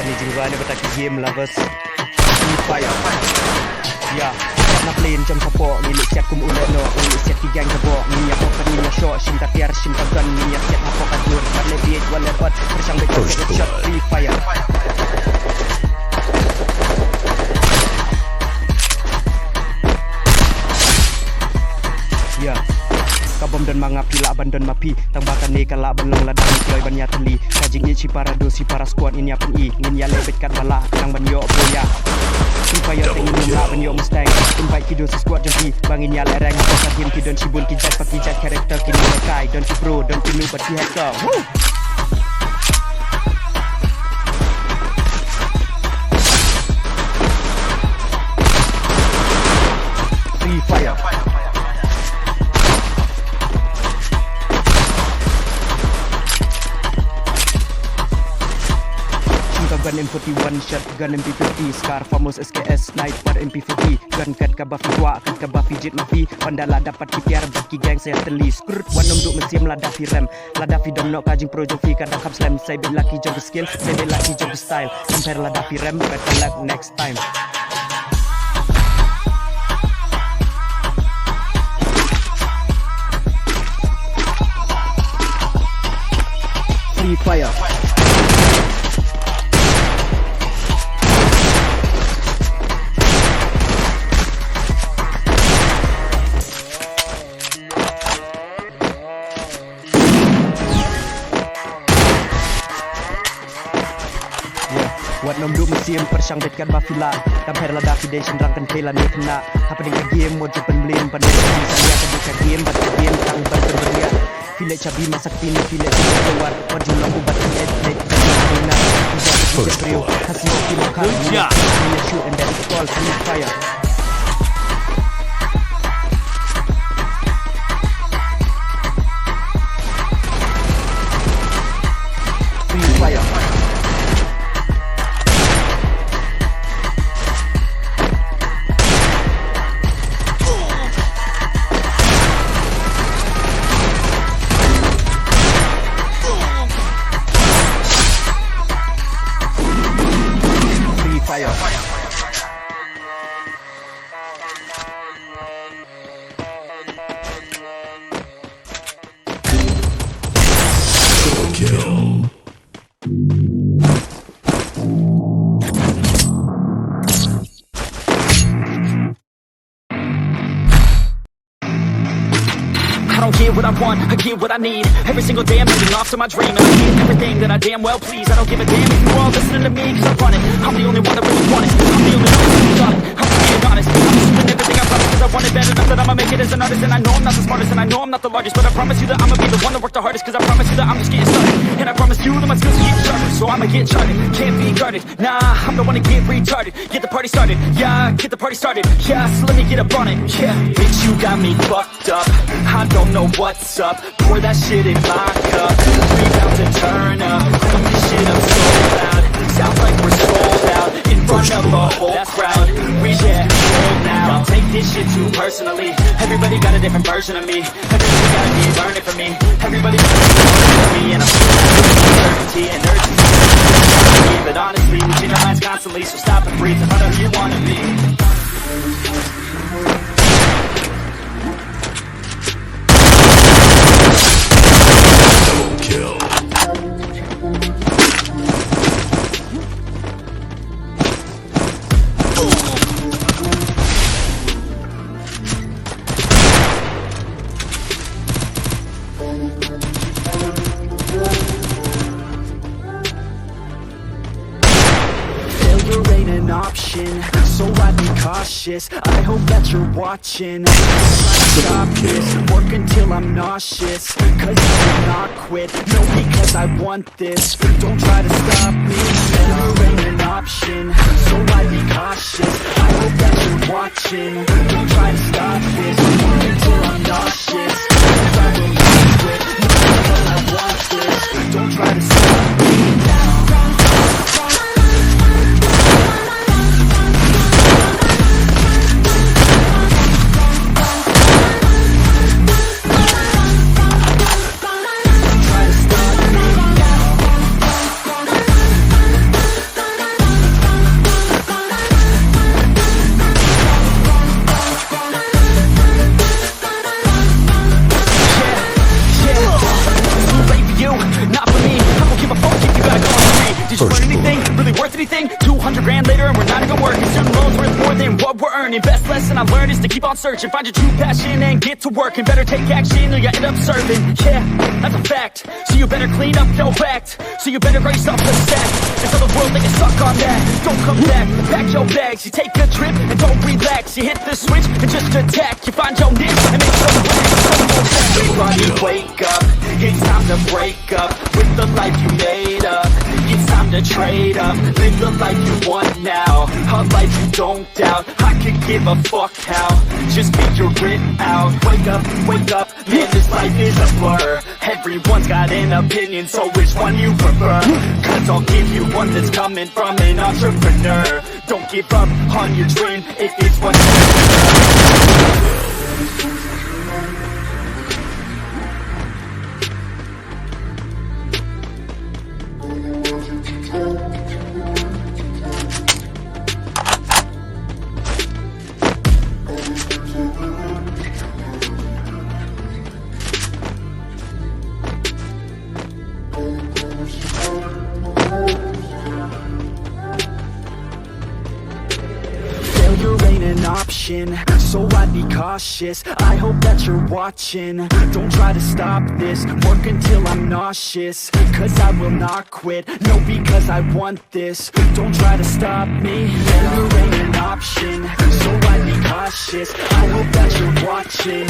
Kami jiwa ni betak game lovers Free Fire Ya nak plane jam sapok milik siap kum ulet no milik siap tigang gebok minyak pokat minyak shot cinta tiar cinta gun minyak siap apa kadur pada beat wala hot pyrshang betul shot Free Fire Ya kabom dan mangapi laban dan mapi tambahkan ni kalak belum ladang kloy banyak teli kajing ni para dosi para squad ini apa ni ngin ya lebet kat bala nang banyo boya supaya tengin la banyo mustang invite ki dosi squad jadi bangin ya lereng pokat him ki don cibun ki jat paki jat karakter ki ni kai don ki pro don ki nu but ki hacker Free Fire Gun M41, shotgun MP50 Scar, famous SKS, sniper MP40 Gun kat kabafi tua, kat kabafi jet mafi Pandala dapat kipiar, baki gang saya teli Skrut, wanom duk mesim ladafi rem Ladafi domnok kajing pro jofi kadang kap slam Saya belaki jogi skill, saya belaki jogi style Compare ladafi rem, better luck next time Free Fire Wat nom duk musim pyrshang betkan bafila Damper lada fidation rangkan pela ni kena Apa dengan game mod jepen blame Pandai sabi saya akan buka game Baca game tang banten beria Filet cabi masak pini filet cabi keluar Wajul lampu batang edit Kena Ujak kejap beriu Hasil hoki lokal Minyak shoot and then it's called Free Fire Free Fire Kill. I don't get what I want, I get what I need. Every single day I'm living off to my dream, and I get everything that I damn well please. I don't give a damn if you all listening to me, cause I run it. I'm the only one that really want it. I'm the only one that got it. I'm just being honest. I'm just doing everything I promise, cause I want it bad enough that I'ma make it as an artist. And I know I'm not the smartest, and I know I'm not the largest, but I promise you that I'ma be the one that worked the hardest. Cause I promise you that I'm just getting started, and I promise you that my skills get sharper. So I'ma get charted, can't be guarded. Nah, I'm the one to get retarded. Get the party started, yeah, get the party started. Yeah, so let me get up on it, yeah. Bitch, you got me fucked up, I don't know what's up. Pour that shit in my cup. We bout to turn up. Pump this shit up so loud. Sounds like we're sold out in front of a whole crowd. We get old now. I'll take this shit too personally. Everybody got a different version of me. Everybody gotta be learning from me. Everybody gotta be learning from me. And I'm feeling certainty and urgency. But honestly, we change our minds constantly. So stop and breathe and find out who you wanna be. Kill. Failure ain't an option, so I'd be cautious. I hope that you're watching. Stop this, work until I'm nauseous. Cause I will not quit, no, because I want this. Don't try to stop me, failure ain't an option, so I'd be cautious. I hope that you're watching. Don't try to stop this, work until I'm nauseous. Cause I will not quit, no, because I want this. Don't try to stop me. with me. I don't give a fuck if you gotta go on free. Did you learn anything? Really worth anything? 200 grand later and we're not even working. Student loans worth more than what we're earning. Best lesson I learned is to keep on searching. Find your true passion and get to work. And better take action or you end up serving. Yeah, that's a fact. So you better clean up your act. So you better raise up the stack. And tell the world that you're stuck on that. Don't come back, pack your bags. You take a trip and don't relax. You hit the switch and just attack. You find your niche and make some wax. Everybody wake up, it's time to break up with the life you made up. It's time to trade up, live the life you want now, a life you don't doubt. I could give a fuck how, just figure it out. Wake up, man, this life is a blur. Everyone's got an opinion, so which one you prefer? Cause I'll give you one that's coming from an entrepreneur. Don't give up on your dream if it's what you prefer. Failure ain't an option, so I'd be cautious. I hope that you're watching. Don't try to stop this, work until I'm nauseous. Cause I will not quit, no, because I want this. Don't try to stop me, failure ain't an option, so I'd be cautious. I hope that you're watching.